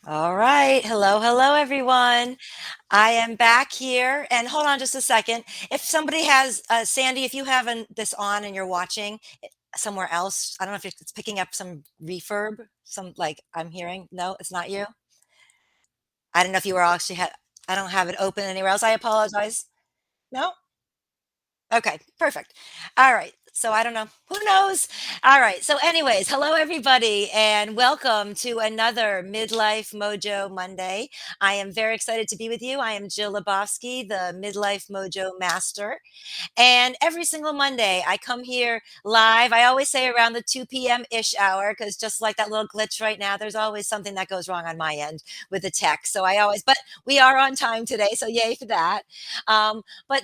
All right. Hello, hello, everyone. I am back here. And hold on just a second. If somebody has, Sandy, if you have this on and you're watching somewhere else, I don't know if it's picking up some refurb, some like I'm hearing. No, it's not you. I don't know if you were actually I don't have it open anywhere else. I apologize. No? Okay, perfect. All right. So I don't know. Who knows? All right. So, anyways, hello everybody, and welcome to another Midlife Mojo Monday. I am very excited to be with you. I am Jill Lebowski, the Midlife Mojo Master. And every single Monday, I come here live. I always say around the 2 p.m. ish hour, because just like that little glitch right now, there's always something that goes wrong on my end with the tech. So but we are on time today. So yay for that. But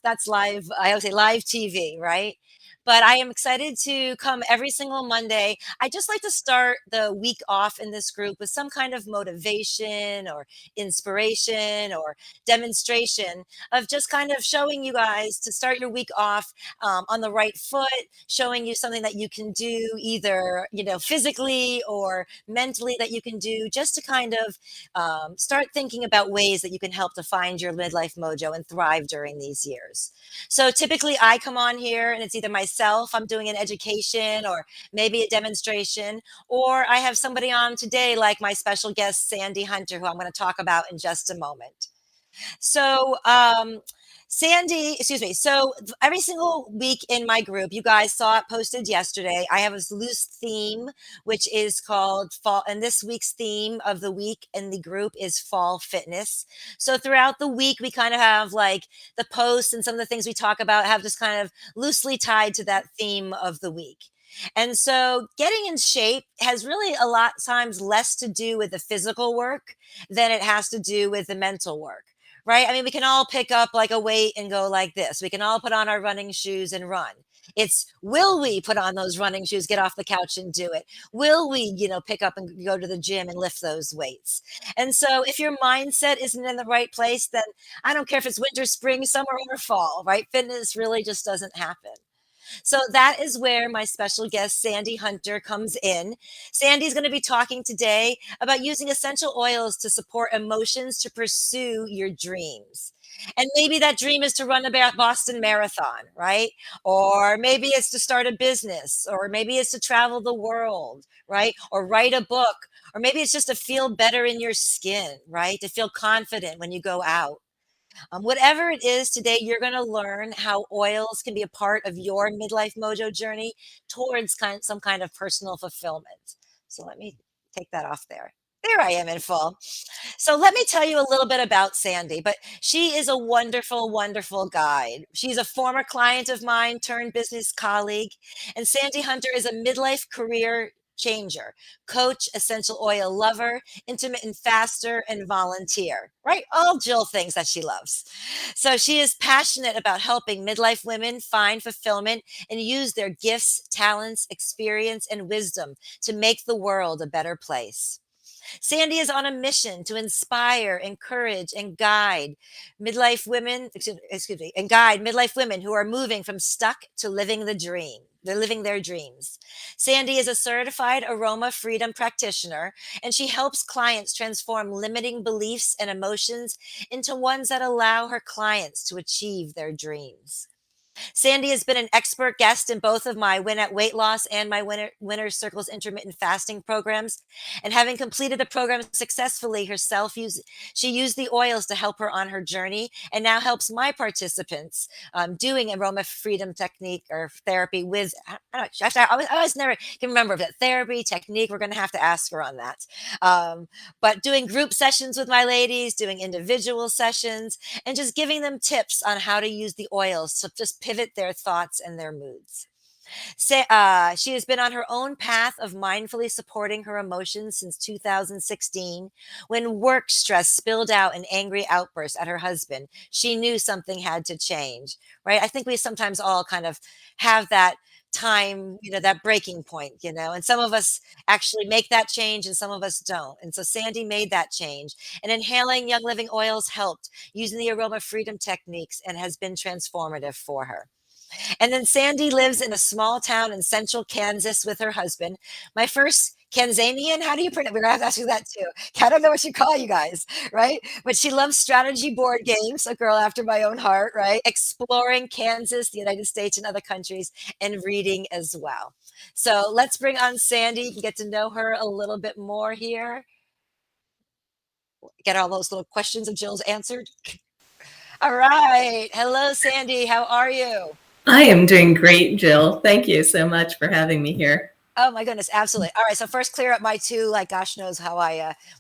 that's live. I always say live TV, right? But I am excited to come every single Monday. I just like to start the week off in this group with some kind of motivation or inspiration or demonstration of just kind of showing you guys to start your week off on the right foot, showing you something that you can do either, physically or mentally that you can do just to kind of start thinking about ways that you can help to find your midlife mojo and thrive during these years. So typically I come on here and it's either myself, I'm doing an education or maybe a demonstration, or I have somebody on today like my special guest, Sandy Hunter, who I'm going to talk about in just a moment. So, Sandy, excuse me. So every single week in my group, you guys saw it posted yesterday. I have a loose theme, which is called fall. And this week's theme of the week in the group is fall fitness. So throughout the week, we kind of have like the posts and some of the things we talk about have just kind of loosely tied to that theme of the week. And so getting in shape has really a lot times less to do with the physical work than it has to do with the mental work, right? I mean, we can all pick up like a weight and go like this. We can all put on our running shoes and run. It's will we put on those running shoes, get off the couch and do it? Will we, pick up and go to the gym and lift those weights? And so if your mindset isn't in the right place, then I don't care if it's winter, spring, summer, or fall, right? Fitness really just doesn't happen. So that is where my special guest, Sandy Hunter, comes in. Sandy's going to be talking today about using essential oils to support emotions to pursue your dreams. And maybe that dream is to run a Boston Marathon, right? Or maybe it's to start a business, or maybe it's to travel the world, right? Or write a book, or maybe it's just to feel better in your skin, right? To feel confident when you go out. Whatever it is today, you're going to learn how oils can be a part of your midlife mojo journey towards some kind of personal fulfillment. So let me take that off there. There I am in full. So let me tell you a little bit about Sandy, but she is a wonderful, wonderful guide. She's a former client of mine turned business colleague, and Sandy Hunter is a midlife career changer, coach, essential oil lover, intermittent faster, and volunteer, right? All Jill things that she loves. So she is passionate about helping midlife women find fulfillment and use their gifts, talents, experience, and wisdom to make the world a better place. Sandy is on a mission to inspire, encourage, and guide and guide midlife women who are moving from stuck to living the dream. They're living their dreams. Sandy is a certified aroma freedom practitioner, and she helps clients transform limiting beliefs and emotions into ones that allow her clients to achieve their dreams. Sandy has been an expert guest in both of my Win at Weight Loss and my Winner's Circles intermittent fasting programs. And having completed the program successfully herself, she used the oils to help her on her journey and now helps my participants doing aroma freedom technique or therapy with, I don't know, I always never can remember that therapy technique. We're going to have to ask her on that. But doing group sessions with my ladies, doing individual sessions, and just giving them tips on how to use the oils to just pivot their thoughts and their moods. She has been on her own path of mindfully supporting her emotions since 2016. When work stress spilled out in angry outbursts at her husband, she knew something had to change, right? I think we sometimes all kind of have that time, that breaking point, and some of us actually make that change and some of us don't. And so Sandy made that change. And inhaling Young Living oils helped using the aroma freedom techniques and has been transformative for her. And then Sandy lives in a small town in central Kansas with her husband. My first Kanzanian? How do you pronounce? We're gonna have to ask you that too. I don't know what you call you guys, right? But she loves strategy board games, a girl after my own heart, right? Exploring Kansas, the United States, and other countries, and reading as well. So let's bring on Sandy. You can get to know her a little bit more here. Get all those little questions of Jill's answered. All right. Hello, Sandy. How are you? I am doing great, Jill. Thank you so much for having me here. Oh my goodness, absolutely. All right, so first clear up my two, like gosh knows how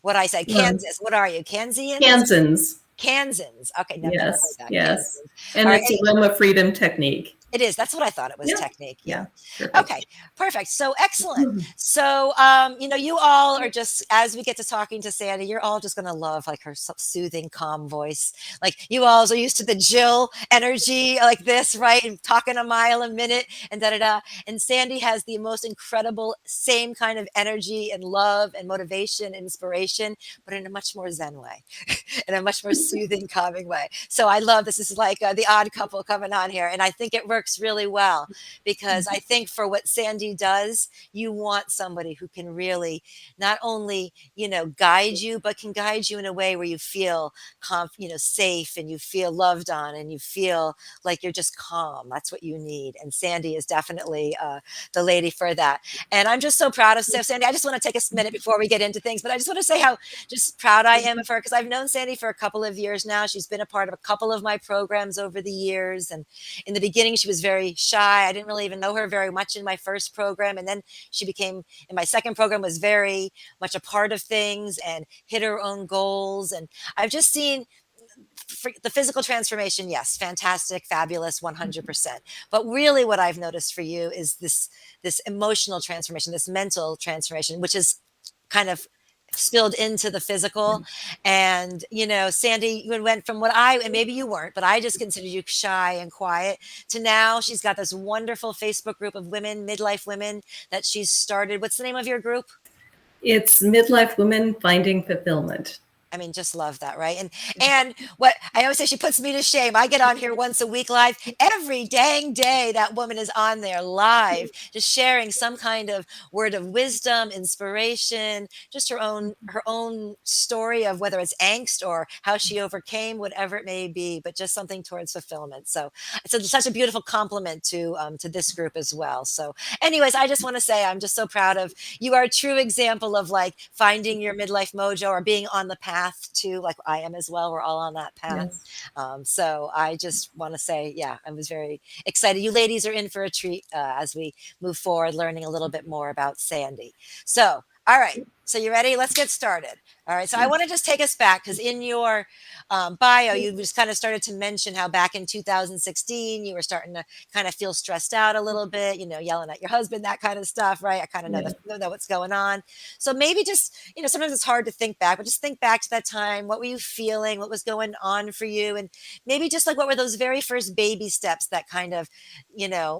what I say. Um, Kansas. What are you? Kansians? Kansans. Kansans. Okay, never heard Yes, that. yes. Kansans. And All right, it's a Loma Freedom technique. it is. That's what I thought it was, Yeah, technique. Yeah. yeah, perfect. Okay, perfect. So excellent. So, you all are just, as we get to talking to Sandy, you're all just gonna love like her soothing, calm voice. Like you all are used to the Jill energy like this, right? And talking a mile a minute and da da da. And Sandy has the most incredible, same kind of energy and love and motivation, and inspiration, but in a much more Zen way, in a much more soothing, calming way. So I love this. This is like the odd couple coming on here, and I think it works really well because I think for what Sandy does, you want somebody who can really not only, guide you, but can guide you in a way where you feel safe, and you feel loved on, and you feel like you're just calm. That's what you need. And Sandy is definitely the lady for that. And I'm just so proud of Sandy. I just want to take a minute before we get into things, but I just want to say how just proud I am of her because I've known Sandy for a couple of years now. She's been a part of a couple of my programs over the years. And in the beginning, she was very shy. I didn't really even know her very much in my first program. And then she became, in my second program, was very much a part of things and hit her own goals. And I've just seen the physical transformation, yes, fantastic, fabulous, 100%. But really what I've noticed for you is this emotional transformation, this mental transformation, which is kind of spilled into the physical. And Sandy, you went from what I, and maybe you weren't, but I just considered you shy and quiet, to now she's got this wonderful Facebook group of women, midlife women, that she's started. What's the name of your group? It's Midlife Women Finding Fulfillment. I mean, just love that, right? And what I always say, she puts me to shame. I get on here once a week live. Every dang day that woman is on there live, just sharing some kind of word of wisdom, inspiration, just her own story of whether it's angst or how she overcame whatever it may be, but just something towards fulfillment. So it's such a beautiful compliment to this group as well. So, anyways, I just want to say I'm just so proud of you. Are a true example of like finding your midlife mojo or being on the path to, like I am as well. We're all on that path. Yes. So I just want to say, yeah, I was very excited. You ladies are in for a treat as we move forward, learning a little bit more about Sandy. So, all right. So you ready? Let's get started. All right. So I want to just take us back because in your bio, you just kind of started to mention how back in 2016, you were starting to kind of feel stressed out a little bit, yelling at your husband, that kind of stuff, right? I kind of Yeah. know what's going on. So maybe just, sometimes it's hard to think back, but just think back to that time. What were you feeling? What was going on for you? And maybe just like what were those very first baby steps that kind of,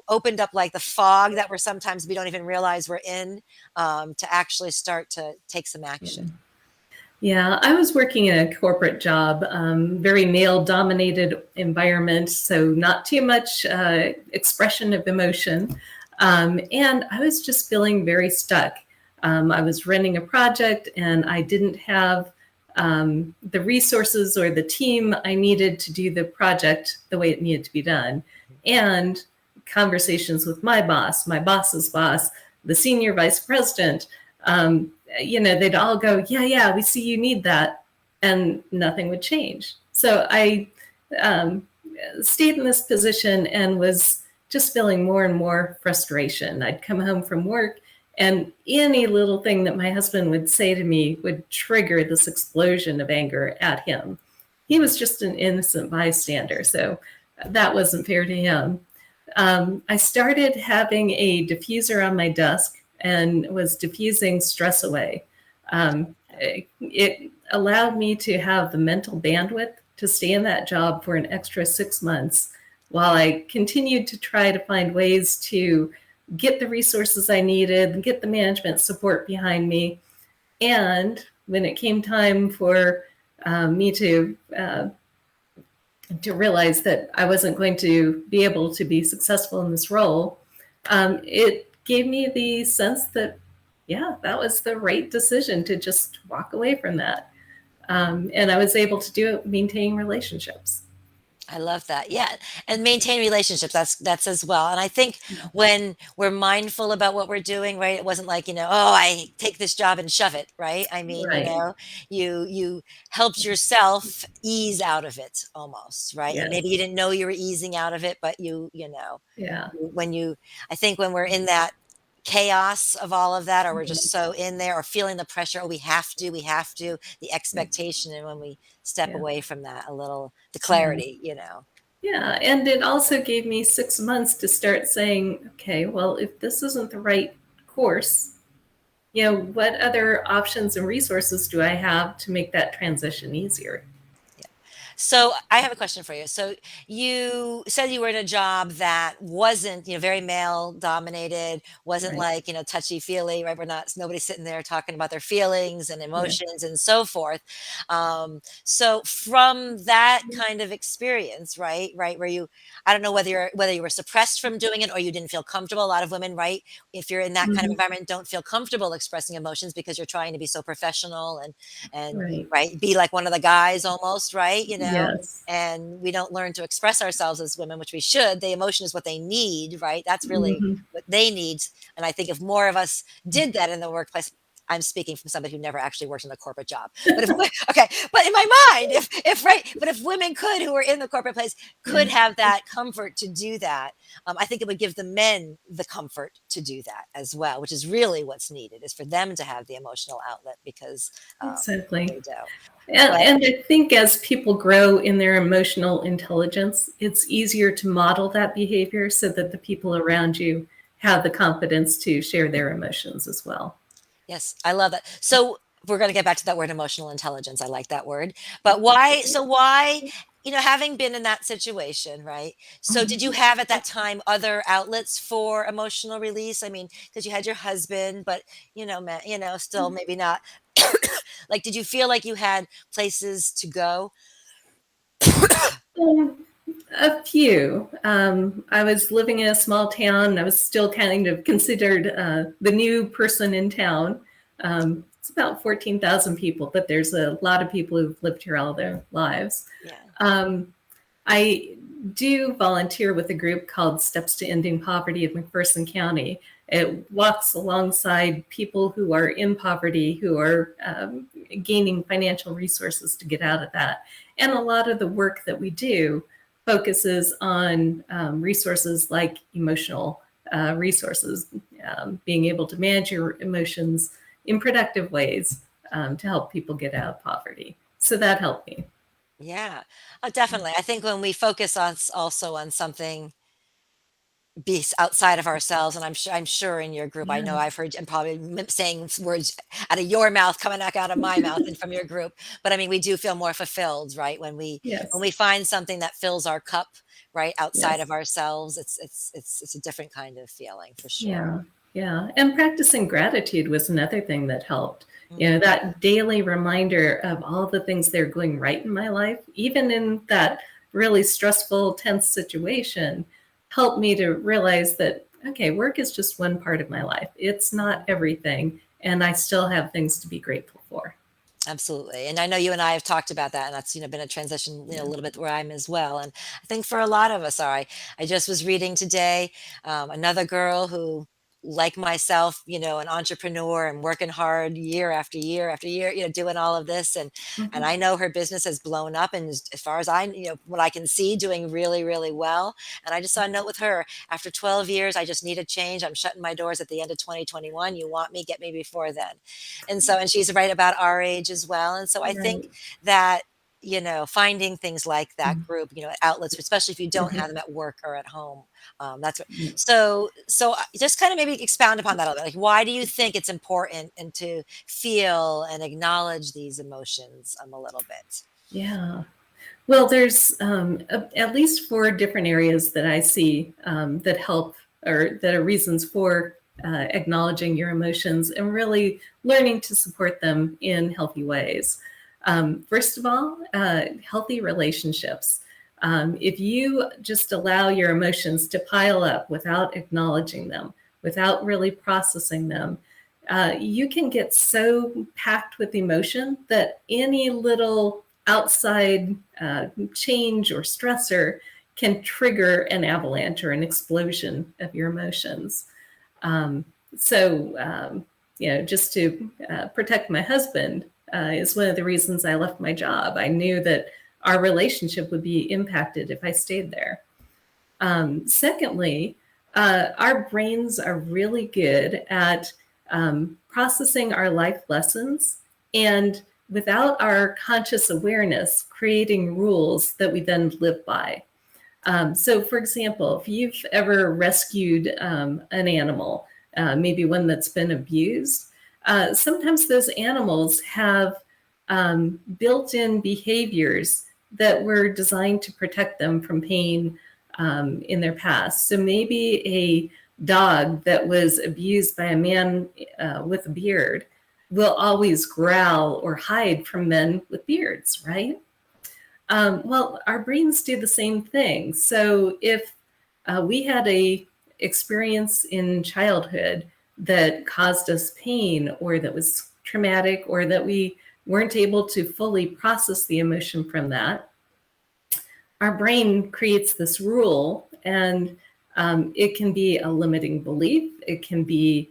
opened up like the fog that we're sometimes we don't even realize we're in, to actually start to take some action. Yeah, I was working in a corporate job, very male dominated environment, so not too much expression of emotion. And I was just feeling very stuck. I was running a project and I didn't have the resources or the team I needed to do the project the way it needed to be done. And conversations with my boss's boss, the senior vice president, they'd all go, yeah, we see you need that. And nothing would change. So I stayed in this position and was just feeling more and more frustration. I'd come home from work and any little thing that my husband would say to me would trigger this explosion of anger at him. He was just an innocent bystander, so that wasn't fair to him. I started having a diffuser on my desk and was diffusing stress away. It allowed me to have the mental bandwidth to stay in that job for an extra 6 months while I continued to try to find ways to get the resources I needed, get the management support behind me. And when it came time for me to realize that I wasn't going to be able to be successful in this role, it gave me the sense that, yeah, that was the right decision to just walk away from that. And I was able to do it maintaining relationships. I love that. Yeah, and maintain relationships. That's as well. And I think when we're mindful about what we're doing, right? It wasn't like, oh, I take this job and shove it, right? I mean, Right. you helped yourself ease out of it almost, right? And maybe you Yes. didn't know you were easing out of it, but Yeah. when you I think when we're in that chaos of all of that, or we're just so in there, or feeling the pressure, oh, we have to, the expectation, and when we step Yeah. away from that a little, the Yeah. clarity. Yeah. And it also gave me 6 months to start saying, okay, well, if this isn't the right course, what other options and resources do I have to make that transition easier? Yeah. So I have a question for you. So you said you were in a job that wasn't, very male dominated, wasn't Right. like, touchy feely, right? We're not, nobody's sitting there talking about their feelings and Yeah. emotions and so forth. So from that kind of experience, right, where I don't know whether you were suppressed from doing it or you didn't feel comfortable. A lot of women, right, if you're in that kind of Mhm. environment, don't feel comfortable expressing emotions because you're trying to be so professional and Right. right, be like one of the guys almost, right. Yes. And we don't learn to express ourselves as women, which we should. The emotion is what they need, right? That's really Hmm. what they need. And I think if more of us did that in the workplace, I'm speaking from somebody who never actually worked in a corporate job. But okay, but in my mind, if right, but if women could, who are in the corporate place, could Yeah. have that comfort to do that, I think it would give the men the comfort to do that as well, which is really what's needed, is for them to have the emotional outlet because Exactly. they do. But And I think as people grow in their emotional intelligence, it's easier to model that behavior so that the people around you have the confidence to share their emotions as well. yes, I love that. So we're going to get back to that word emotional intelligence. I like that word. But why? So why? Having been in that situation, right? So did you have at that time other outlets for emotional release? I mean, because you had your husband, but still maybe not. Like, did you feel like you had places to go? Um, a few. I was living in a small town. I was still kind of considered the new person in town. It's about 14,000 people, but there's a lot of people who've lived here all their lives. Yeah. Um, I do volunteer with a group called Steps to Ending Poverty of McPherson County. It walks alongside people who are in poverty, who are gaining financial resources to get out of that. And a lot of the work that we do focuses on resources like emotional resources, being able to manage your emotions in productive ways to help people get out of poverty. So that helped me. Yeah. Oh, definitely. I think when we focus on also on something be outside of ourselves, and I'm sure in your group, I know Yeah. I've heard and probably saying words out of your mouth coming back out of my mouth and from your group, but I mean we do feel more fulfilled, right, when Yes. we find something that fills our cup, right, outside of Yes. ourselves. It's a different kind of feeling for sure. Yeah. Yeah. And practicing gratitude was another thing that helped. Mhm. That daily reminder of all the things that are going right in my life, even in that really stressful, tense situation, helped me to realize that, okay, work is just one part of my life. It's not everything. And I still have things to be grateful for. Absolutely. And I know you and I have talked about that, and that's, been a transition, a Yeah. little bit where I'm as well. And I think for a lot of us are. I just was reading today, another girl who, like myself, an entrepreneur and working hard year after year after year, doing all of this. And Mhm. I know her business has blown up, and as far as what I can see, doing really, really well. And I just saw a note with her, after 12 years, I just need a change. I'm shutting my doors at the end of 2021. You want me, get me before then. And she's right about our age as well. And so I think Right. that, finding things like that Mhm. group, outlets, especially if you don't have Mhm. them at work or at home. That's what, so just kind of maybe expound upon that a little bit. Like, why do you think it's important and to feel and acknowledge these emotions a little bit? Yeah. Well, there's at least four different areas that I see that help or that are reasons for acknowledging your emotions and really learning to support them in healthy ways. First of all, healthy relationships. If you just allow your emotions to pile up without acknowledging them, without really processing them, you can get so packed with emotion that any little outside change or stressor can trigger an avalanche or an explosion of your emotions. Um, just to protect my husband is one of the reasons I left my job. I knew that our relationship would be impacted if I stayed there. Secondly, our brains are really good at processing our life lessons and, without our conscious awareness, creating rules that we then live by. So, for example, if you've ever rescued an animal, maybe one that's been abused, sometimes those animals have built-in behaviors that were designed to protect them from pain in their past. So maybe a dog that was abused by a man with a beard will always growl or hide from men with beards, right? Well, our brains do the same thing. So if we had a experience in childhood that caused us pain, or that was traumatic, or that we weren't able to fully process the emotion from that, our brain creates this rule, and it can be a limiting belief. It can be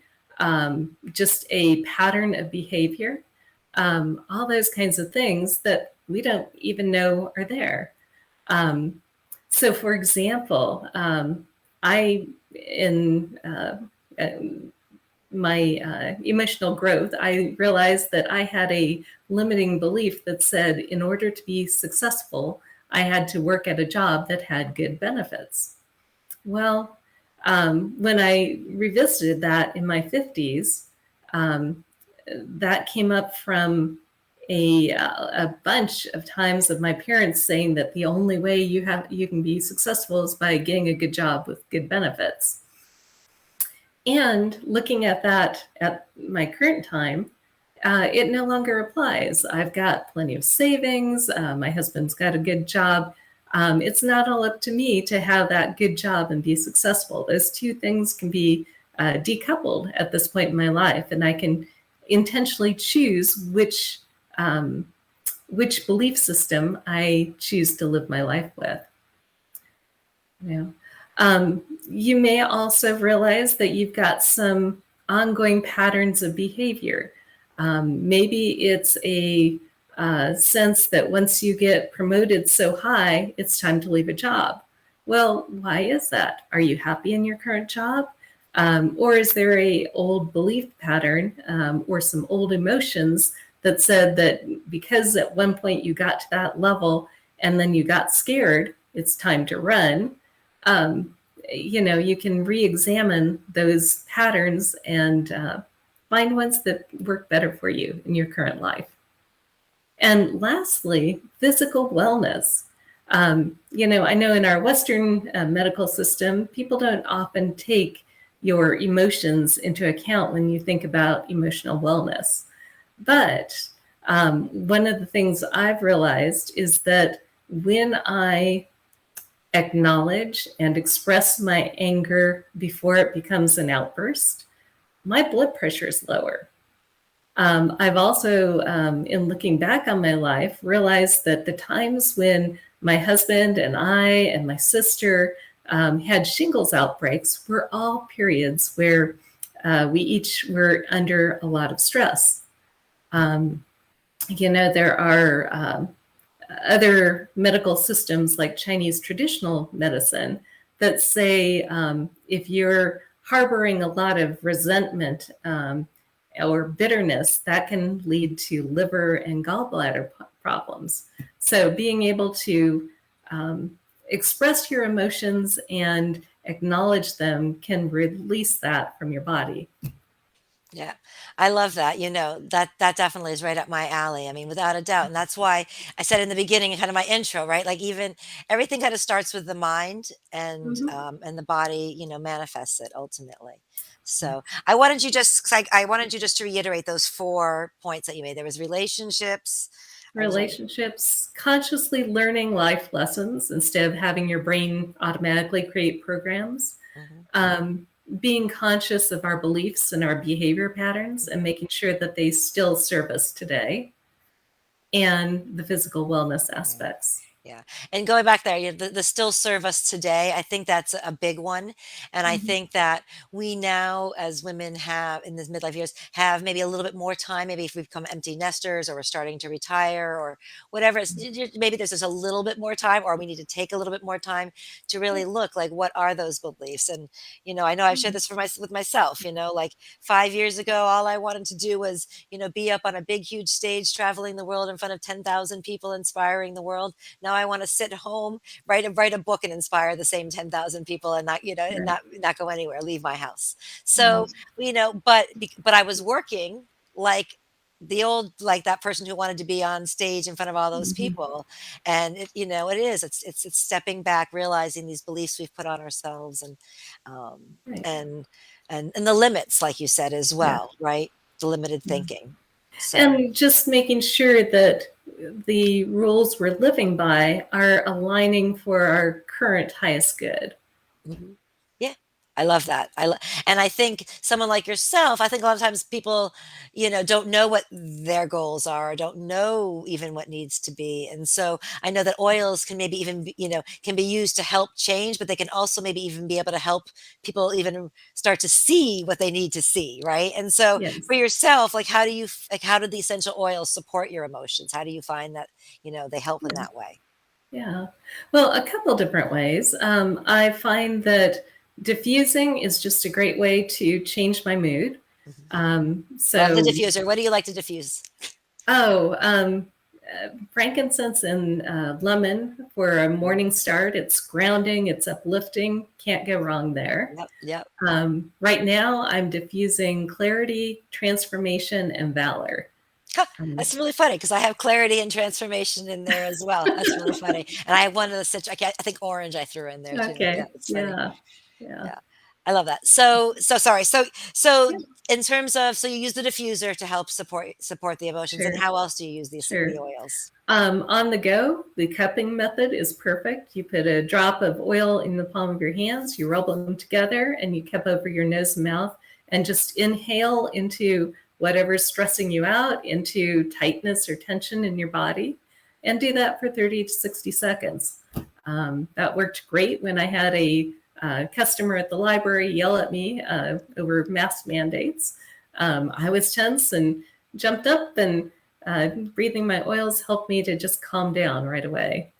just a pattern of behavior, all those kinds of things that we don't even know are there. Um, so, for example, in my emotional growth, I realized that I had a limiting belief that said, in order to be successful, I had to work at a job that had good benefits. Well, when I revisited that in my 50s, that came up from a bunch of times of my parents saying that the only way you can be successful is by getting a good job with good benefits. And looking at that at my current time, it no longer applies. I've got plenty of savings. My husband's got a good job. It's not all up to me to have that good job and be successful. Those two things can be decoupled at this point in my life, and I can intentionally choose which belief system I choose to live my life with. Yeah. You may also realize that you've got some ongoing patterns of behavior. Maybe it's a sense that once you get promoted so high, it's time to leave a job. Well, why is that? Are you happy in your current job? Or is there a old belief pattern or some old emotions that said that because at one point you got to that level and then you got scared, it's time to run? You can re-examine those patterns and find ones that work better for you in your current life. And lastly, physical wellness. I know in our Western medical system, people don't often take your emotions into account when you think about emotional wellness. But one of the things I've realized is that when I acknowledge and express my anger before it becomes an outburst, my blood pressure is lower. I've also, in looking back on my life, realized that the times when my husband and I and my sister had shingles outbreaks were all periods where we each were under a lot of stress. There are other medical systems like Chinese traditional medicine that say if you're harboring a lot of resentment or bitterness, that can lead to liver and gallbladder problems. So being able to express your emotions and acknowledge them can release that from your body. Yeah, I love that. That definitely is right up my alley. I mean, without a doubt. And that's why I said in the beginning, kind of my intro, right? Like even everything kind of starts with the mind, Mm-hmm. and the body, manifests it ultimately. So I wanted you just 'cause I wanted you just to reiterate those 4 points that you made. There was relationships. Was there? Relationships, consciously learning life lessons instead of having your brain automatically create programs. Mhm. being conscious of our beliefs and our behavior patterns and making sure that they still serve us today, and the physical wellness Yeah. aspects. Yeah. And going back there, the still serve us today, I think that's a big one. And I Mhm. think that we now, as women have in this midlife years, have maybe a little bit more time. Maybe if we've become empty nesters or we're starting to retire or whatever, maybe there's just a little bit more time, or we need to take a little bit more time to Yeah, really look like what are those beliefs. And, I know I've shared yeah, this with myself, like 5 years ago, all I wanted to do was, be up on a big, huge stage, traveling the world in front of 10,000 people, inspiring the world. Now I want to sit home, write a book and inspire the same 10,000 people and not, and right. not go anywhere, leave my house. Right. So, but I was working like the old like that person who wanted to be on stage in front of all those Mhm. people. And it is it's stepping back, realizing these beliefs we've put on ourselves, um Right. and and the limits, like you said, as Yeah. well, right? The limited Yeah. thinking. So And just making sure that the rules we're living by are aligning for our current highest good. mhm. Yeah, I love that. And I think someone like yourself, I think a lot of times people, don't know what their goals are, don't know even what needs to be. And so I know that oils can maybe even be, can be used to help change, but they can also maybe even be able to help people even start to see what they need to see, right? And so Yes. for yourself, like how do the essential oils support your emotions? How do you find that, they help in Yeah. that way? Yeah. Well, a couple different ways. I find that diffusing is just a great way to change my mood. Mhm. Love the So, diffuser. What do you like to diffuse? oh, frankincense and lemon for a morning start. It's grounding, it's uplifting. Can't go wrong there. Yep, yep. Right now, I'm diffusing clarity, transformation, and valor. Huh, Um, that's really funny because I have clarity and transformation in there as well. That's really funny, and I have one of the I think orange I threw in there too. Yeah, okay. it's funny. Yeah. Yeah. Yeah, I love that. So sorry. So Yeah. in terms of you use the diffuser to help support the emotions, and Sure. how else do you use Sure. the oils? On the go, the cupping method is perfect. You put a drop of oil in the palm of your hands, you rub them together, and you cup over your nose and mouth, and just inhale into whatever's stressing you out, into tightness or tension in your body, and do that for 30 to 60 seconds. That worked great when I had a customer at the library yell at me over mask mandates. I was tense and jumped up, and breathing my oils helped me to just calm down right away.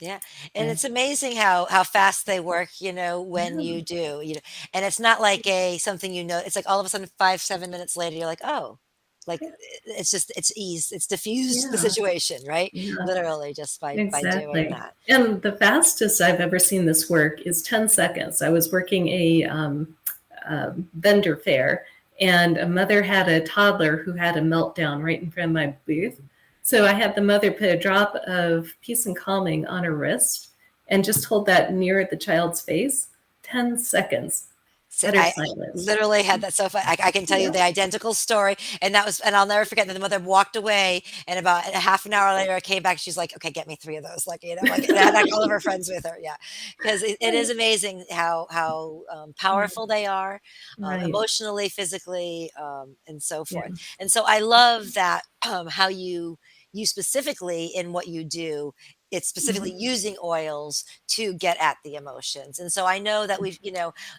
Yeah, and Yeah. it's amazing how fast they work, when Yeah. you do, and it's not like a something, it's like all of a sudden 5, 7 minutes later, you're like, "Oh," like, Yeah. it's just it's ease, it's diffused the Yeah. situation, right? Yeah. Literally just by doing Exactly. that. And the fastest I've ever seen this work is 10 seconds. I was working a vendor fair, and a mother had a toddler who had a meltdown right in front of my booth. So I had the mother put a drop of peace and calming on her wrist and just hold that near the child's face. 10 seconds, So utter I silence. literally had that so far. I can tell you Yeah. the identical story, and I'll never forget that the mother walked away, and about a half an hour later, I came back. She's like, "Okay, get me 3 of those," like and I had like all of her friends with her. Yeah, because it is Right. amazing how Right. powerful they are, Right. emotionally, physically, and so Yeah. forth. And so I love that how you specifically in what you do. It's specifically Mhm. using oils to get at the emotions. And so I know that we've,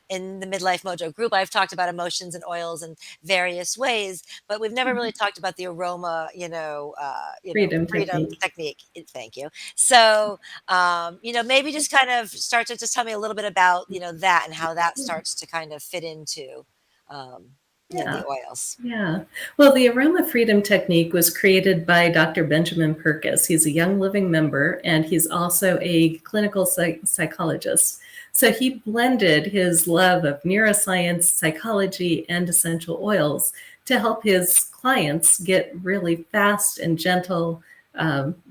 in the Midlife Mojo group, I've talked about emotions and oils in various ways, but we've never Mhm. really talked about the aroma, Freedom freedom technique. technique. Thank you. So, maybe just kind of start to just tell me a little bit about, that and how that Yeah. starts to kind of fit into, um, the Yeah. oils. Yeah. Well, the aroma freedom technique was created by Dr. Benjamin Purkis. He's a Young Living member, and he's also a clinical psychologist. So he blended his love of neuroscience, psychology, and essential oils to help his clients get really fast and gentle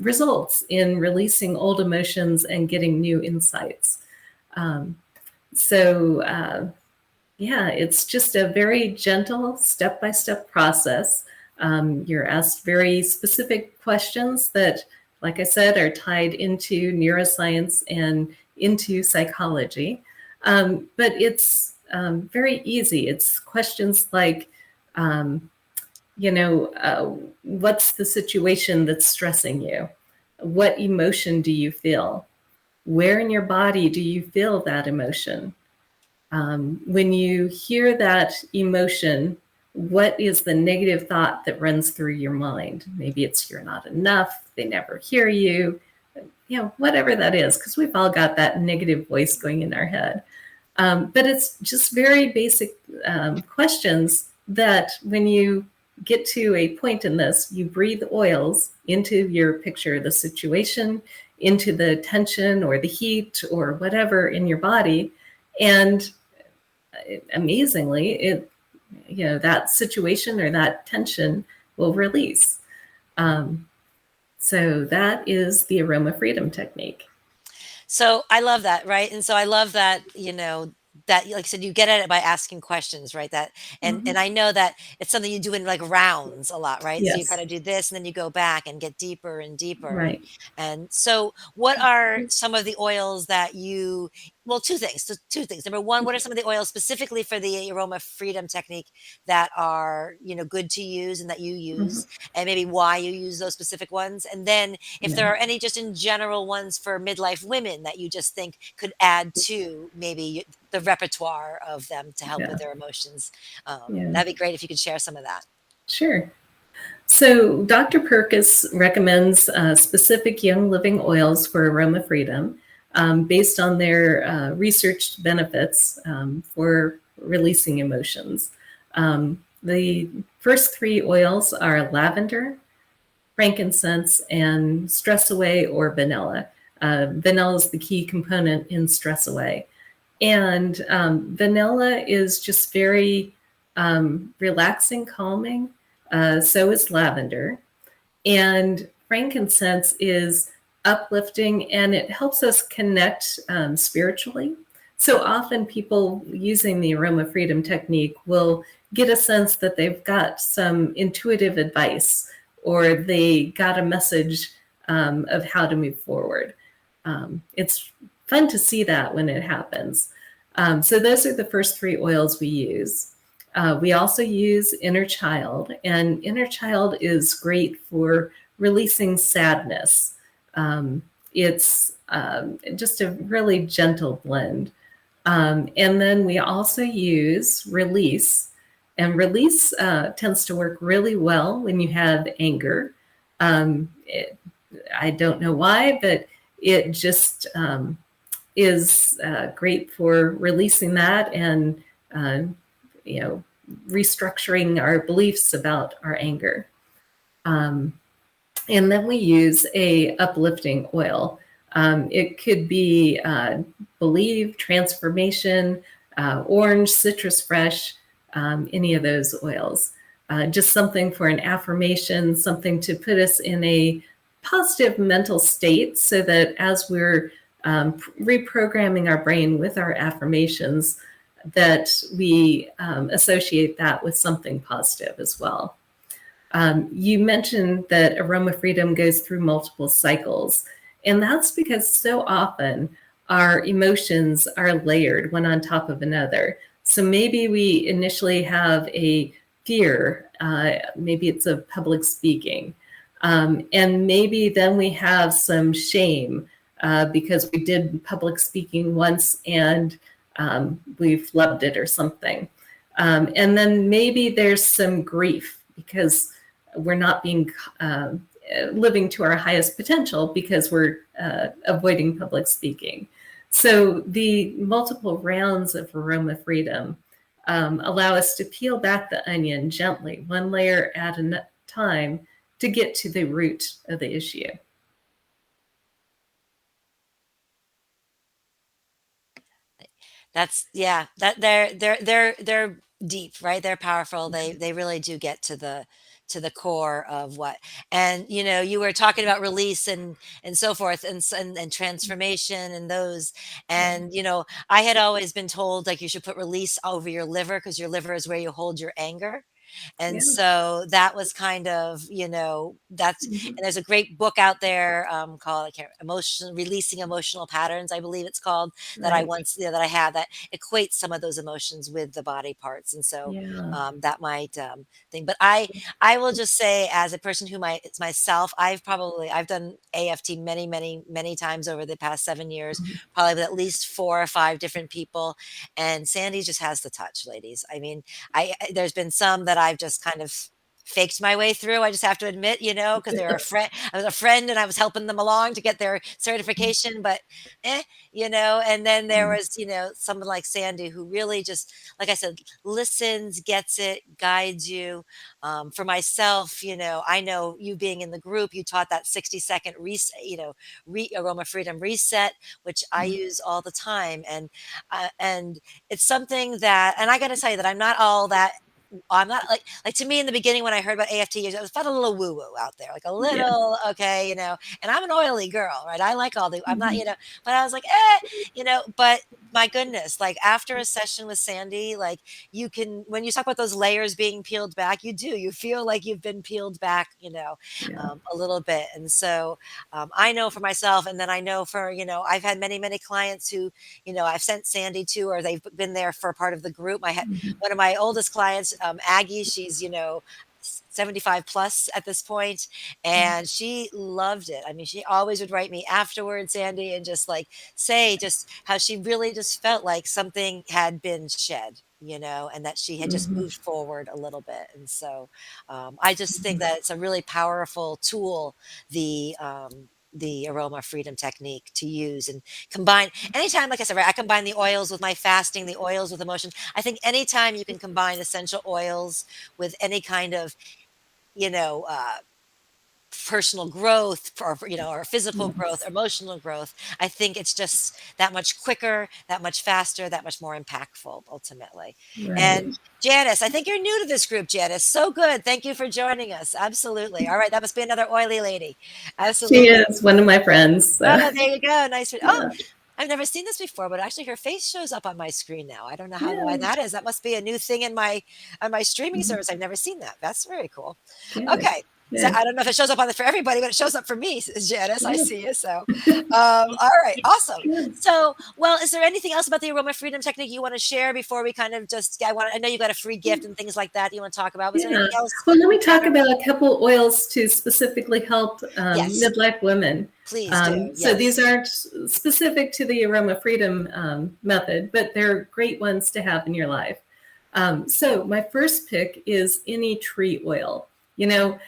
results in releasing old emotions and getting new insights. Um, so, yeah, it's just a very gentle step by step process. You're asked very specific questions that, like I said, are tied into neuroscience and into psychology. But it's very easy. It's questions like, um, what's the situation that's stressing you? What emotion do you feel? Where in your body do you feel that emotion? When you hear that emotion, what is the negative thought that runs through your mind? Maybe it's you're not enough, they never hear you, whatever that is, because we've all got that negative voice going in our head. But it's just very basic questions that when you get to a point in this, you breathe oils into your picture of the situation, into the tension or the heat or whatever in your body. And amazingly, that situation or that tension will release. Um, so that is the aroma freedom technique. So I love that, right? And so I love that, that like I said, you get at it by asking questions, right? That Mm-hmm. and I know that it's something you do in like rounds a lot, right? So you kind Yes, of do this and then you go back and get deeper and deeper. right. And so what are some of the oils that you well, two things. So two things. Number one, what are some of the oils specifically for the aroma freedom technique that are, good to use and that you Mm-hmm. use, and maybe why you use those specific ones? And then if Yeah. there are any just in general ones for midlife women that you just think could add to maybe the repertoire of them to help with Yeah. their emotions, Yeah. that'd be great if you could share some of that. Sure. So, Dr. Perkis recommends specific young living oils for aroma freedom based on their researched benefits for releasing emotions. The first three oils are lavender, frankincense, and stress away or vanilla. Vanilla is the key component in stress away. And vanilla is just very relaxing, calming. So is lavender. And frankincense is uplifting and it helps us connect spiritually. So often, people using the aroma freedom technique will get a sense that they've got some intuitive advice or they got a message of how to move forward. It's fun to see that when it happens. So, those are the first three oils we use. We also use inner child, and inner child is great for releasing sadness. It's just a really gentle blend. And then we also use release, and release tends to work really well when you have anger. I don't know why, but it just is great for releasing that and uh, you know restructuring our beliefs about our anger. Um, and then we use a uplifting oil. It could be believe, transformation, orange, citrus fresh, any of those oils. Just something for an affirmation, something to put us in a positive mental state so that as we're reprogramming our brain with our affirmations, that we associate that with something positive as well. You mentioned that aroma freedom goes through multiple cycles, and that's because so often our emotions are layered one on top of another. So maybe we initially have a fear, maybe it's of public speaking, and maybe then we have some shame because we did public speaking once and we've loved it or something. And then maybe there's some grief because we're not being living to our highest potential because we're avoiding public speaking. So the multiple rounds of aroma freedom allow us to peel back the onion gently, one layer at a time, to get to the root of the issue. That's yeah, that they're deep, right? They're powerful. They really do get to the core of what. And you were talking about release and so forth and transformation and those. Yeah. And I had always been told like you should put release over your liver because your liver is where you hold your anger. And Yeah. so that was kind of, that's, Mhm. and there's a great book out there called, I can't, Releasing Emotional Patterns, I believe it's called, that I Right. once, that I have that equates some of those emotions with the body parts. And so Yeah. that might thing. But I will just say, as a person who it's myself, I've done AFT many, many, many times over the past 7 years, Mhm. probably with at least 4 or 5 different people. And Sandy just has the touch, ladies. I mean, there's been some that I've just kind of faked my way through. I just have to admit, because they're a friend. I was a friend, and I was helping them along to get their certification. But, eh, And then there was, someone like Sandy who really just, like I said, listens, gets it, guides you. For myself, I know you being in the group, you taught that 60-second reset, aroma freedom reset, which I Mhm. use all the time. And it's something that, and I got to tell you that I'm not all that. I'm not like to me in the beginning when I heard about AFT, it felt a little woo woo out there, like a Yeah. little okay, And I'm an oily girl, right? I like all the. I'm not, Mhm. but I was like, But my goodness, like after a session with Sandy, like you can, when you talk about those layers being peeled back, you do. You feel like you've been peeled back, Yeah. a little bit. And so I know for myself, and then I know for, I've had many, many clients who, I've sent Sandy to, or they've been there for part of the group. I had Mhm. one of my oldest clients, Aggie, she's, 75 plus at this point, and she loved it. I mean, she always would write me afterwards, Sandy, and just like say just how she really just felt like something had been shed, and that she had just Mhm. moved forward a little bit. And so I just think Mhm. that it's a really powerful tool, the aroma freedom technique to use and combine anytime, like I said, right, I combine the oils with my fasting, the oils with emotion. I think anytime you can combine essential oils with any kind of, you know, uh, personal growth or physical growth, Yes. emotional growth, I think it's just that much quicker, that much faster, that much more impactful ultimately. And Right. Janice, I think you're new to this group, Janice. So good. Thank you for joining us. Absolutely. All right. That must be another oily lady. She Absolutely. is one of my friends. So Oh, there you go. Nice. Oh, yeah. I've never seen this before, but actually her face shows up on my screen now. I don't know why Yeah. that is. That must be a new thing in my on my streaming Mhm. service. I've never seen that. That's very cool. Good. Okay. So Good. I don't know if it shows up on the for everybody, but it shows up for me, Janice. I Yeah. see you. So, all right, awesome. Good. So, well, is there anything else about the aroma freedom technique you want to share before we kind of just? I know you got a free gift and things like that. You want to talk about? Was there Yeah. anything else Well, let you me talk encountered? about a couple oils to specifically help Yes, midlife women. please do. So these Yes. aren't specific to the aroma freedom method, but they're great ones to have in your life. So my first pick is any tree oil. You know,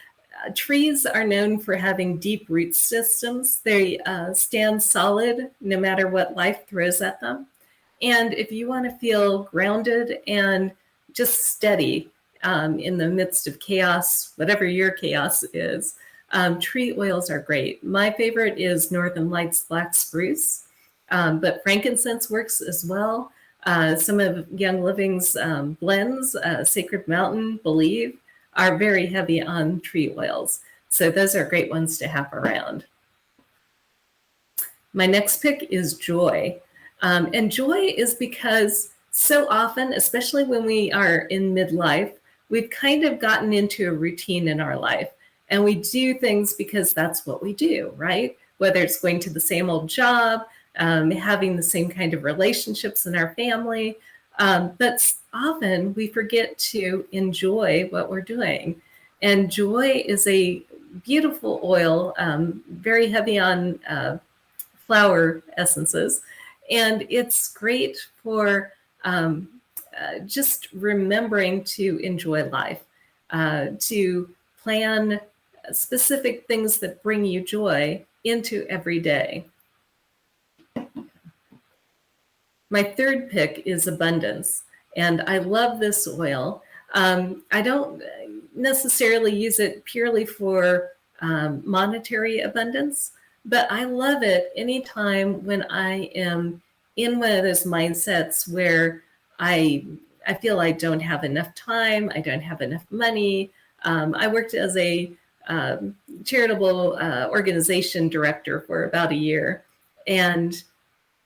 trees are known for having deep root systems. They stand solid no matter what life throws at them. And if you want to feel grounded and just steady in the midst of chaos, whatever your chaos is, tree oils are great. My favorite is Northern Lights Black Spruce, but frankincense works as well. Some of Young Living's blends, Sacred Mountain, Believe, are very heavy on tree oils. So those are great ones to have around. My next pick is joy. And joy is because so often, especially when we are in midlife, we've kind of gotten into a routine in our life. And we do things because that's what we do, right? Whether it's going to the same old job, having the same kind of relationships in our family. But often we forget to enjoy what we're doing. And joy is a beautiful oil, very heavy on flower essences. And it's great for just remembering to enjoy life, to plan specific things that bring you joy into every day. My third pick is abundance. And I love this oil. I don't necessarily use it purely for monetary abundance, but I love it anytime when I am in one of those mindsets where I I feel I don't have enough time, I don't have enough money. I worked as a charitable organization director for about a year, and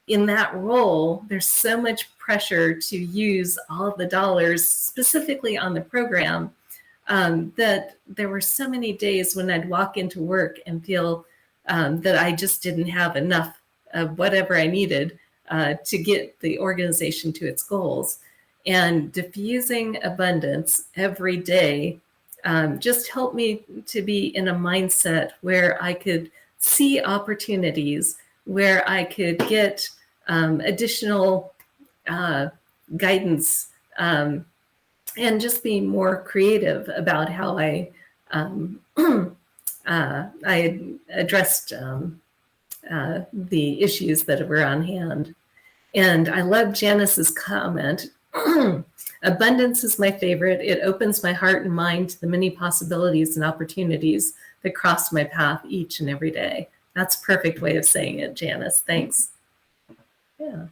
in that role, there's so much pressure to use all of the dollars specifically on the program. that there were so many days when I'd walk into work and feel that I just didn't have enough of whatever I needed to get the organization to its goals. And diffusing abundance every day just helped me to be in a mindset where I could see opportunities, where I could get additional uh, guidance, and just be more creative about how I addressed the issues that were on hand. And I love Janice's comment. Abundance is my favorite. It opens my heart and mind to the many possibilities and opportunities that cross my path each and every day. That's a perfect way of saying it, Janice. Thanks. Yeah.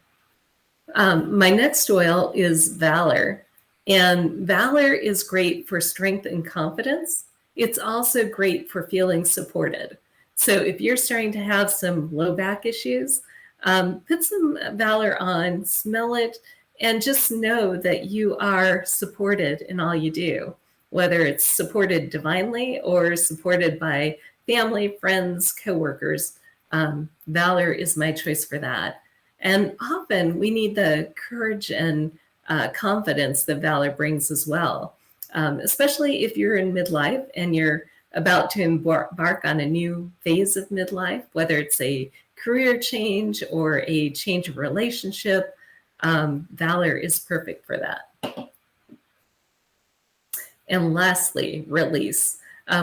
My next oil is Valor. And Valor is great for strength and confidence. It's also great for feeling supported. So if you're starting to have some low back issues, put some Valor on, smell it, and just know that you are supported in all you do, whether it's supported divinely or supported by family, friends, coworkers. Valor is my choice for that. And often we need the courage and confidence that Valor brings as well, especially if you're in midlife and you're about to embark on a new phase of midlife, whether it's a career change or a change of relationship. Valor is perfect for that. And lastly, release.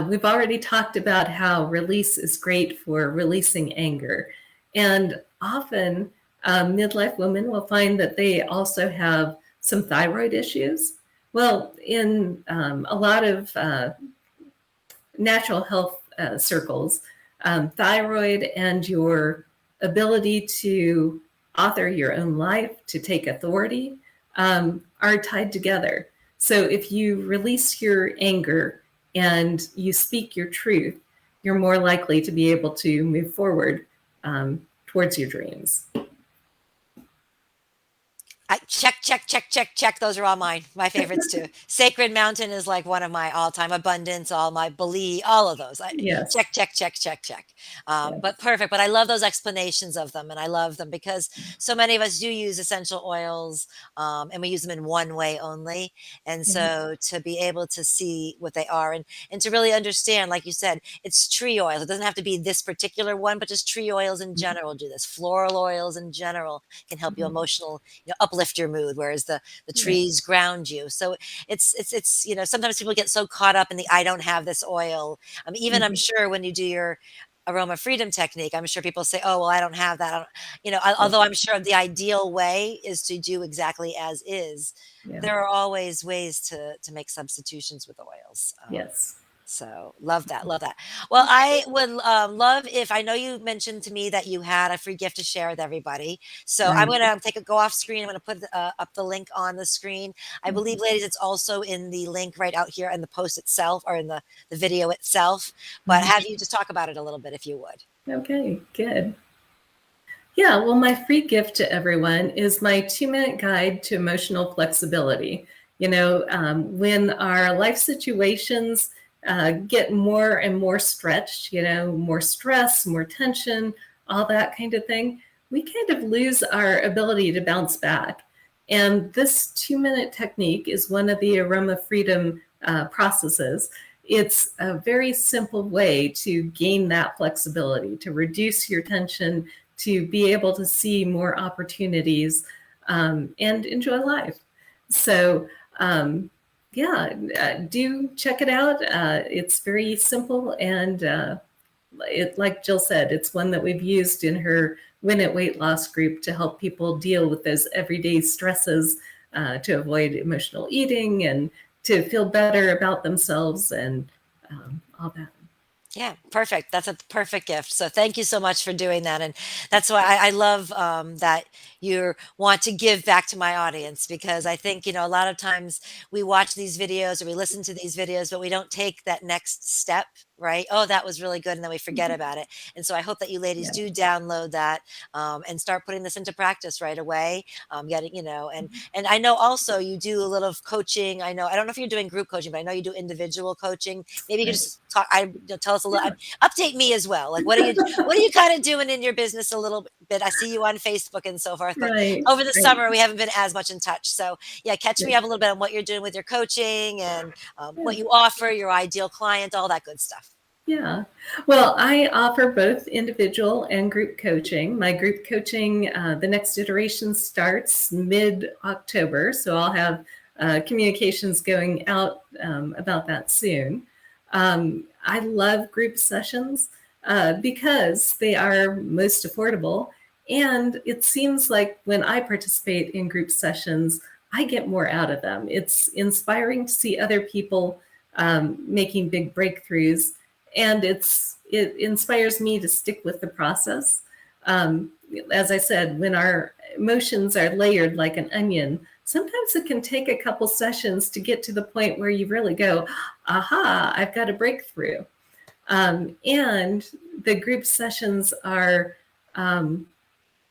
We've already talked about how release is great for releasing anger. And often midlife women will find that they also have some thyroid issues. Well, in a lot of natural health circles, thyroid and your ability to author your own life, to take authority, are tied together. So if you release your anger and you speak your truth, you're more likely to be able to move forward towards your dreams. Check, check, check, check, check. Those are all mine. My favorites too. Sacred Mountain is like one of my all-time abundance, all my belief, all of those. Yes. Check, check, check, check, check. Yes. But perfect. But I love those explanations of them, and I love them because so many of us do use essential oils, and we use them in one way only. And Mhm. so to be able to see what they are and to really understand, like you said, it's tree oils. It doesn't have to be this particular one, but just tree oils in general do this. Floral oils in general can help you Mhm. emotional, uplift your mood, whereas the Right. trees ground you. So it's sometimes people get so caught up in the I don't have this oil. Even I'm Mhm. sure when you do your aroma freedom technique, I'm sure people say, oh well, I don't have that. I don't, Yeah. although I'm sure the ideal way is to do exactly as is, Yeah. there are always ways to make substitutions with oils. Yes. So love that, love that. Well, I would love if I know you mentioned to me that you had a free gift to share with everybody. So I'm Right. going to take a go off screen. I'm going to put up the link on the screen. I believe, Mhm. ladies, it's also in the link right out here in the post itself or in the video itself. But Mhm. have you just talk about it a little bit if you would. Okay, good. Yeah, well, my free gift to everyone is my 2-minute guide to emotional flexibility. When our life situations get more and more stretched, more stress, more tension, all that kind of thing, we kind of lose our ability to bounce back. And this 2-minute technique is one of the aroma freedom processes. It's a very simple way to gain that flexibility, to reduce your tension, to be able to see more opportunities and enjoy life. So, yeah, do check it out. It's very simple and like Jill said, it's one that we've used in her Win It Weight Loss group to help people deal with those everyday stresses, to avoid emotional eating and to feel better about themselves and all that. Yeah, perfect. That's a perfect gift. So thank you so much for doing that. And that's why I love that you want to give back to my audience because I think, a lot of times we watch these videos or we listen to these videos, but we don't take that next step right? Oh, that was really good. And then we forget Mhm. about it. And so I hope that you ladies Yeah. do download that and start putting this into practice right away. Getting, and I know also you do a little of coaching. I don't know if you're doing group coaching, but I know you do individual coaching. Maybe you could Right. just talk, tell us a little, Yeah. update me as well. Like, what are you kind of doing in your business a little bit? I see you on Facebook and so forth, but Right. over the Right. summer we haven't been as much in touch. So yeah, catch me Right. up a little bit on what you're doing with your coaching and Yeah. what you offer, your ideal client, all that good stuff. Yeah. Well, I offer both individual and group coaching. My group coaching, the next iteration starts mid October. So I'll have communications going out about that soon. I love group sessions because they are most affordable. And it seems like when I participate in group sessions, I get more out of them. It's inspiring to see other people making big breakthroughs, and it inspires me to stick with the process. Um, as I said, when our emotions are layered like an onion, sometimes it can take a couple sessions to get to the point where you really go, aha, I've got a breakthrough. And the group sessions are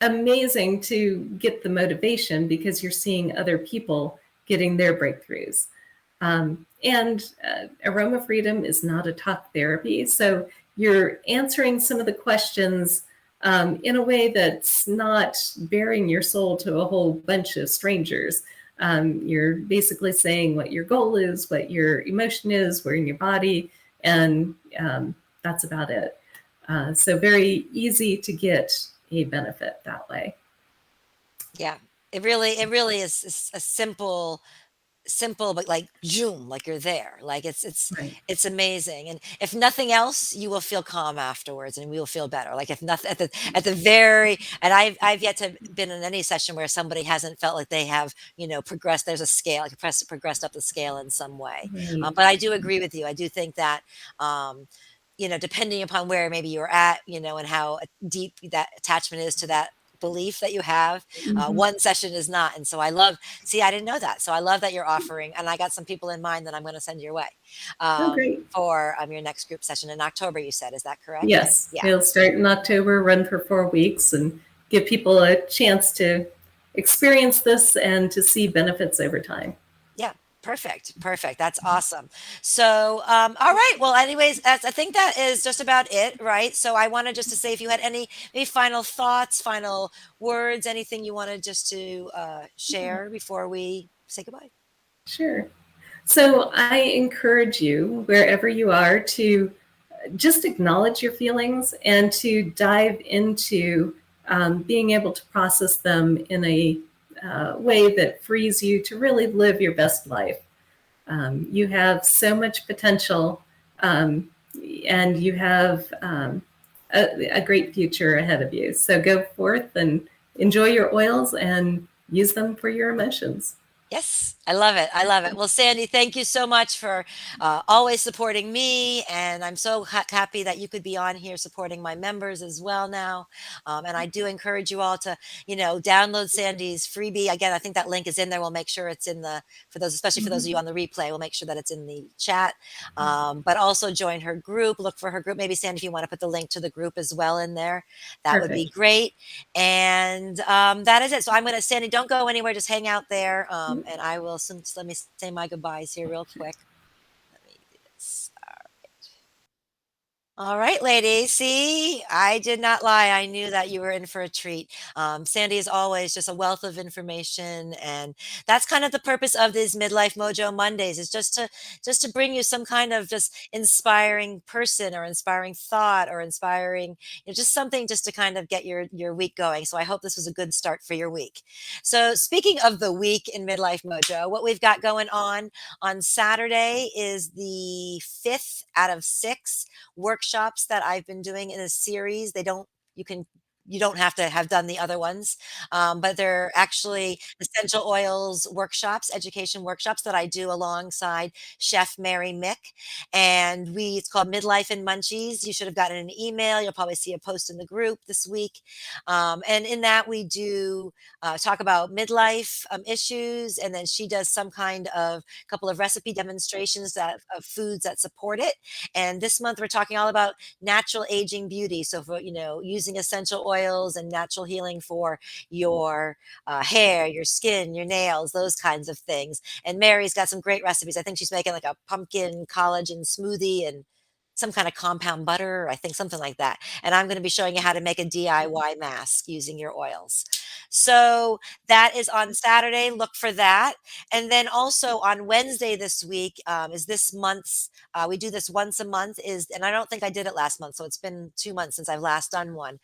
amazing to get the motivation because you're seeing other people getting their breakthroughs. And aroma freedom is not a talk therapy. So you're answering some of the questions in a way that's not bearing your soul to a whole bunch of strangers. You're basically saying what your goal is, what your emotion is, where in your body, and that's about it. So very easy to get a benefit that way. Yeah, it really is a simple, but like zoom, like you're there. Like Right. it's amazing. And if nothing else, you will feel calm afterwards and we will feel better. Like if nothing at the very, and I've yet to been in any session where somebody hasn't felt like they have, progressed. There's a scale, like progressed up the scale in some way. Right. But I do agree with you. I do think that um, depending upon where maybe you're at, and how deep that attachment is to that belief that you have, Mhm. one session is not. And so see, I didn't know that. So I love that you're offering, and I got some people in mind that I'm going to send your way Oh, great. for your next group session in October, you said. Is that correct? Yes, Yeah. it'll start in October, run for 4 weeks, and give people a chance to experience this and to see benefits over time. Yeah. Perfect. Perfect. That's awesome. So, all right. Well, anyways, I think that is just about it, right? So I wanted just to say if you had any maybe final thoughts, final words, anything you wanted just to share before we say goodbye. Sure. So I encourage you, wherever you are, to just acknowledge your feelings and to dive into being able to process them in a way that frees you to really live your best life. You have so much potential, um, and you have a great future ahead of you. So go forth and enjoy your oils and use them for your emotions. Yes, I love it. I love it. Well, Sandy, thank you so much for always supporting me. And I'm so happy that you could be on here supporting my members as well now. And I do encourage you all to, download Sandy's freebie. Again, I think that link is in there. We'll make sure it's in for those, especially for those of you Mhm. on the replay, we'll make sure that it's in the chat. But also join her group, look for her group. Maybe, Sandy, if you want to put the link to the group as well in there, that would be Perfect. great. And that is it. So I'm going to, Sandy, don't go anywhere. Just hang out there. And I will, since let me say my goodbyes here real quick. Let me do this. All right, ladies. See, I did not lie. I knew that you were in for a treat. Sandy is always just a wealth of information, and that's kind of the purpose of these Midlife Mojo Mondays is just to bring you some kind of just inspiring person or inspiring thought or inspiring, just something just to kind of get your week going. So I hope this was a good start for your week. So speaking of the week in Midlife Mojo, what we've got going on Saturday is the fifth out of six workshops that I've been doing in a series. They don't, you can you don't have to have done the other ones. But they're actually essential oils workshops, education workshops that I do alongside Chef Mary Mick. And it's called Midlife and Munchies. You should have gotten an email. You'll probably see a post in the group this week. And in that, we do talk about midlife issues. And then she does some kind of couple of recipe demonstrations of foods that support it. And this month, we're talking all about natural aging beauty. So for, using essential oils and natural healing for your hair, your skin, your nails, those kinds of things. And Mary's got some great recipes. I think she's making like a pumpkin collagen smoothie and some kind of compound butter, I think something like that. And I'm going to be showing you how to make a DIY mask using your oils. So that is on Saturday. Look for that. And then also on Wednesday this week is this month's. We do this once a month. And I don't think I did it last month, so it's been 2 months since I've last done one.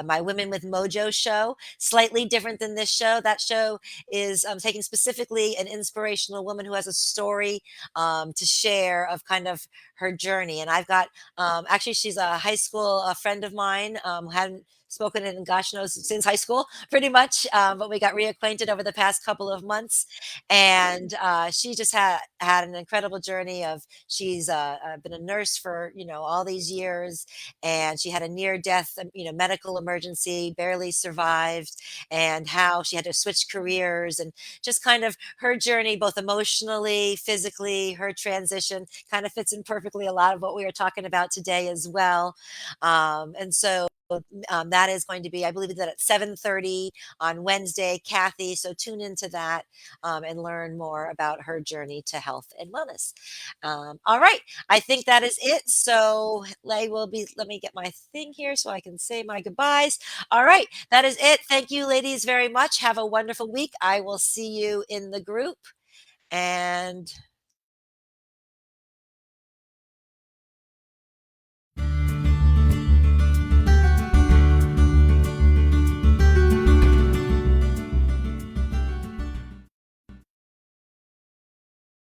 My Women with Mojo show, slightly different than this show. That show is taking specifically an inspirational woman who has a story to share of kind of her journey. And I've got actually, she's a high school friend of mine. Hadn't spoken in gosh knows since high school, pretty much. But we got reacquainted over the past couple of months, and she just had an incredible journey. Of she's been a nurse for all these years, and she had a near death medical emergency, barely survived, and how she had to switch careers, and just kind of her journey, both emotionally, physically, her transition kind of fits in perfectly a lot of what we are talking about today as well. And so that is going to be, I believe, that at 7:30 on Wednesday, Kathy. So tune into that and learn more about her journey to health and wellness. All right, I think that is it. So Lay will be. Let me get my thing here so I can say my goodbyes. All right, that is it. Thank you, ladies, very much. Have a wonderful week. I will see you in the group and